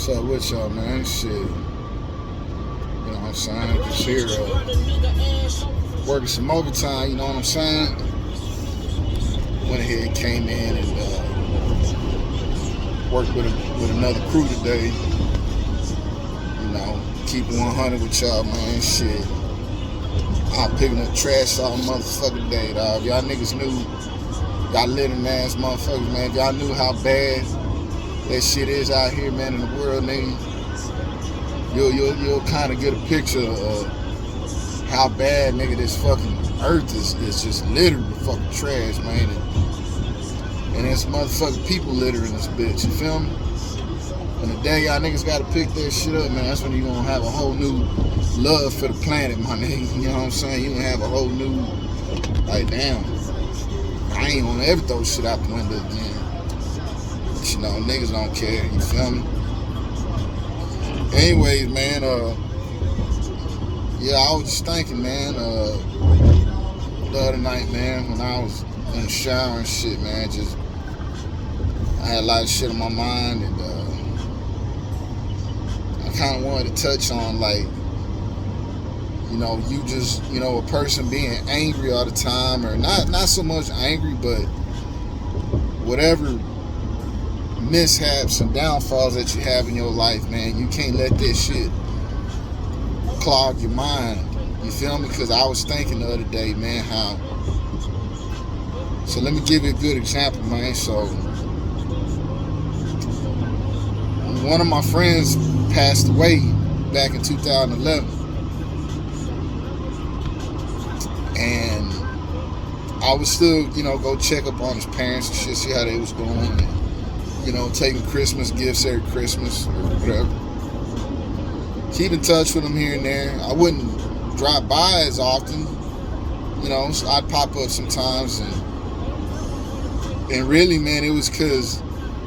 What's up with y'all, man? Shit. You know what I'm saying? Just here, working some overtime, you know what I'm saying? Went ahead and came in and worked with another crew today. You know, keep 100 with y'all, man. Shit. I'm picking up trash all motherfucking day, dog. Y'all niggas knew, y'all littering ass motherfuckers, man. If y'all knew how bad that shit is out here, man, in the world, nigga, you'll kind of get a picture of how bad, nigga, this fucking earth is just littered with fucking trash, man. And there's motherfucking people littering this bitch, you feel me? And the day y'all niggas gotta pick that shit up, man, that's when you gonna have a whole new love for the planet, my nigga. You know what I'm saying? You gonna have a whole new, like, damn, I ain't gonna ever throw shit out the window again. But, you know, niggas don't care, you feel me? Anyways, man, yeah, I was just thinking, man, the other night, man, when I was in the shower and shit, man, just, I had a lot of shit on my mind, and I kind of wanted to touch on, like, you know, you just, you know, a person being angry all the time, or not so much angry, but whatever mishaps and downfalls that you have in your life, man, you can't let that shit clog your mind. You feel me? Because I was thinking the other day, man, how, so let me give you a good example, man. So one of my friends passed away back in 2011, and I was still, you know, go check up on his parents and shit, see how they was doing, and, you know, taking Christmas gifts every Christmas or whatever. Keep in touch with him here and there. I wouldn't drive by as often, you know, so I'd pop up sometimes, and really, man, it was because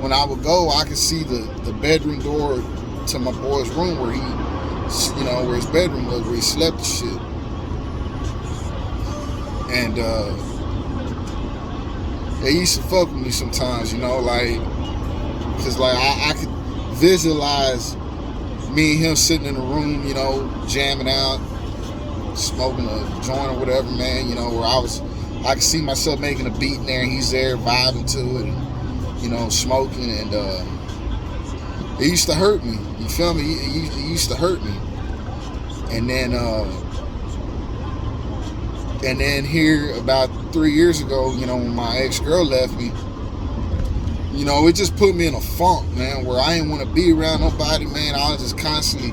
when I would go, I could see the bedroom door to my boy's room where he, you know, where his bedroom was, where he slept and shit. And they used to fuck with me sometimes, you know, like, because, like, I could visualize me and him sitting in the room, you know, jamming out, smoking a joint or whatever, man, you know, where I could see myself making a beat in there, and he's there vibing to it, and, you know, smoking, and it used to hurt me, you feel me? It used to hurt me. And then here about 3 years ago, you know, when my ex-girl left me, you know, it just put me in a funk, man, where I didn't want to be around nobody, man. I was just constantly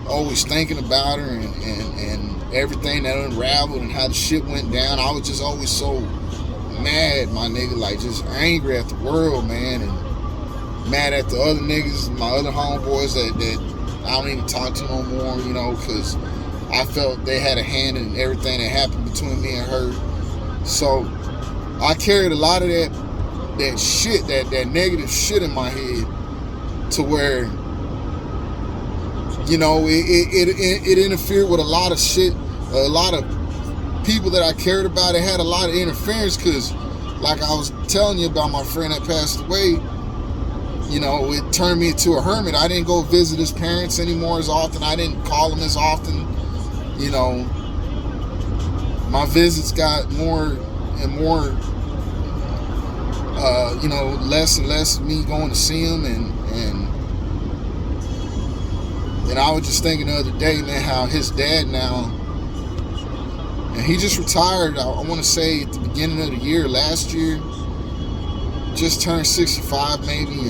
always thinking about her and everything that unraveled and how the shit went down. I was just always so mad, my nigga, like just angry at the world, man, and mad at the other niggas, my other homeboys that I don't even talk to no more, you know, because I felt they had a hand in everything that happened between me and her. So I carried a lot of that shit, that negative shit in my head, to where, you know, it interfered with a lot of shit, a lot of people that I cared about. It had a lot of interference because, like I was telling you about my friend that passed away, you know, it turned me into a hermit. I didn't go visit his parents anymore as often. I didn't call him as often. You know, my visits got more and more, you know, less and less of me going to see him, and I was just thinking the other day, man, how his dad now, and he just retired, I want to say at the beginning of the year, last year, just turned 65 maybe,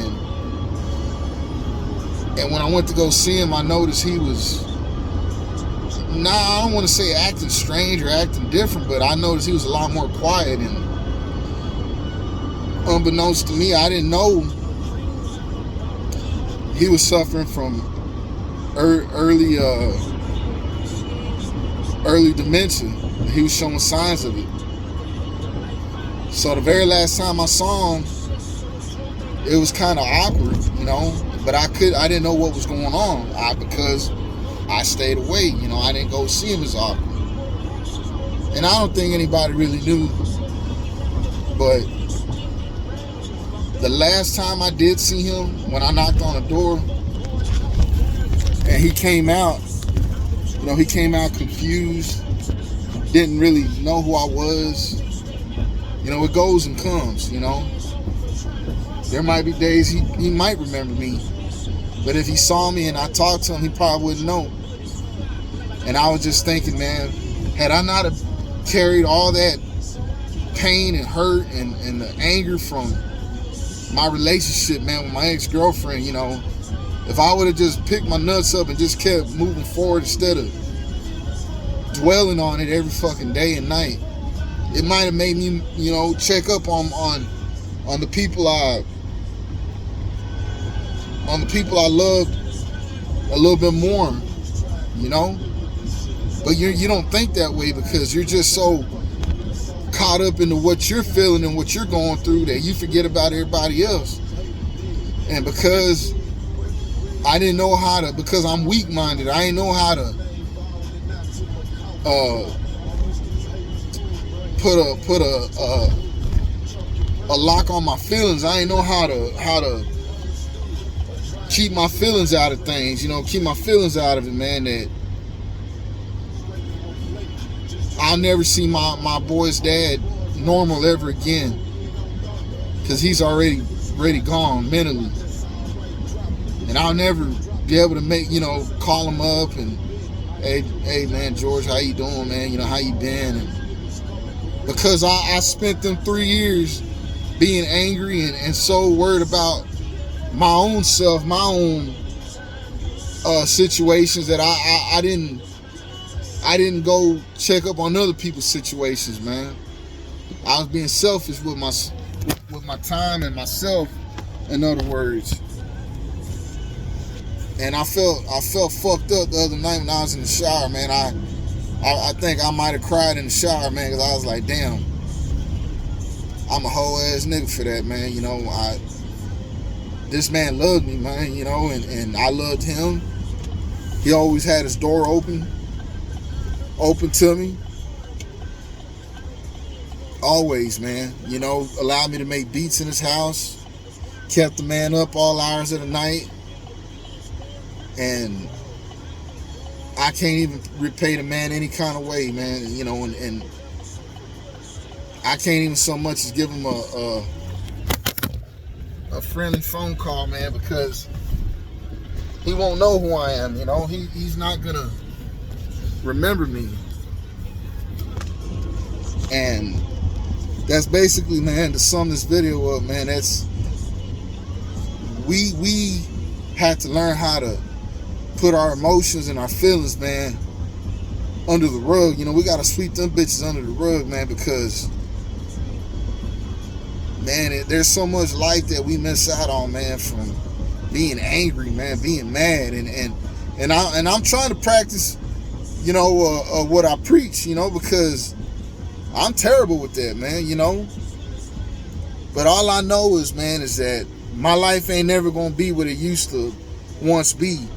and when I went to go see him, I noticed he was, I don't want to say acting strange or acting different, but I noticed he was a lot more quiet, and unbeknownst to me, I didn't know he was suffering from early dementia. He was showing signs of it. So the very last time I saw him, it was kind of awkward, you know, but I didn't know what was going on, because I stayed away, you know, I didn't go see him as often. And I don't think anybody really knew, but The last time I did see him, when I knocked on the door and he came out, he came out confused, didn't really know who I was. It goes and comes, There might be days he might remember me, but if he saw me and I talked to him, he probably wouldn't know. And I was just thinking, man, had I not have carried all that pain and hurt and the anger from my relationship, man, with my ex-girlfriend, if I would have just picked my nuts up and just kept moving forward instead of dwelling on it every fucking day and night, it might have made me, check up on the people I loved a little bit more, But you don't think that way because you're just so caught up into what you're feeling and what you're going through that you forget about everybody else. And because I didn't know how to, because I'm weak-minded, I didn't know how to put a lock on my feelings. I didn't know how to keep my feelings out of things, keep my feelings out of it, man, that I'll never see my boy's dad normal ever again because he's already gone mentally. And I'll never be able to call him up and, hey man, George, how you doing, man? How you been? And because I spent them 3 years being angry and so worried about my own self, my own situations that I didn't go check up on other people's situations, man. I was being selfish with my time and myself, in other words. And I felt fucked up the other night when I was in the shower, man. I think I might have cried in the shower, man, because I was like, damn, I'm a whole ass nigga for that, man. This man loved me, man, and I loved him. He always had his door open to me. Always, man. Allowed me to make beats in his house. Kept the man up all hours of the night. And I can't even repay the man any kind of way, man. And I can't even so much as give him a friendly phone call, man, because he won't know who I am, He's not gonna remember me. And that's basically, man, to sum this video up, man, that's we had to learn how to put our emotions and our feelings, man, under the rug. We gotta sweep them bitches under the rug, man, because man, there's so much life that we miss out on, man, from being angry, man, being mad, and I'm trying to practice, what I preach, because I'm terrible with that, man, But all I know is, man, is that my life ain't never gonna be what it used to once be.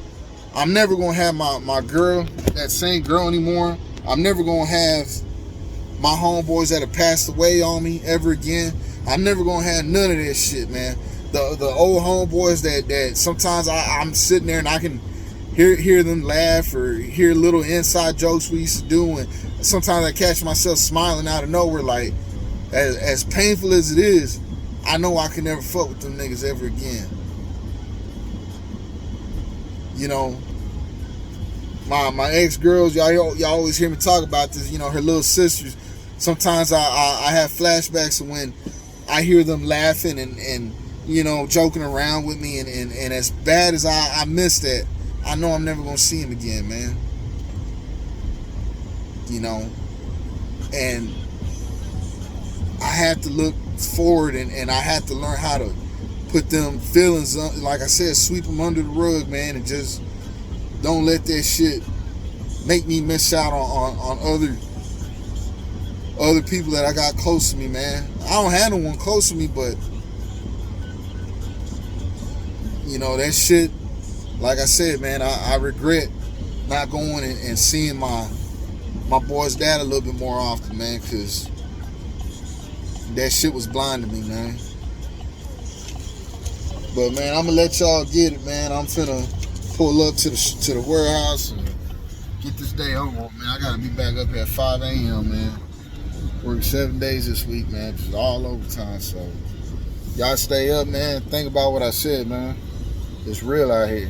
I'm never gonna have my girl, that same girl anymore. I'm never gonna have my homeboys that have passed away on me ever again. I'm never gonna have none of that shit, man. The old homeboys that sometimes I'm sitting there and I can hear them laugh or hear little inside jokes we used to do, and sometimes I catch myself smiling out of nowhere, like as painful as it is, I know I can never fuck with them niggas ever again. My ex-girls, y'all always hear me talk about this, her little sisters. Sometimes I have flashbacks of when I hear them laughing and joking around with me, and as bad as I miss that, I know I'm never gonna see him again, man. And I had to look forward, and I had to learn how to put them feelings, like I said, sweep them under the rug, man, and just don't let that shit make me miss out on other people that I got close to me, man. I don't have no one close to me, but that shit, like I said, man, I regret not going and seeing my boy's dad a little bit more often, man, because that shit was blind to me, man. But man, I'm gonna let y'all get it, man. I'm finna pull up to the warehouse and get this day over with, man. I gotta be back up here at 5 a.m., man. Work 7 days this week, man. Just all overtime, so y'all stay up, man. Think about what I said, man. It's real out here.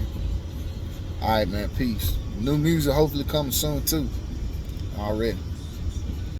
All right, man. Peace. New music hopefully coming soon too. Already.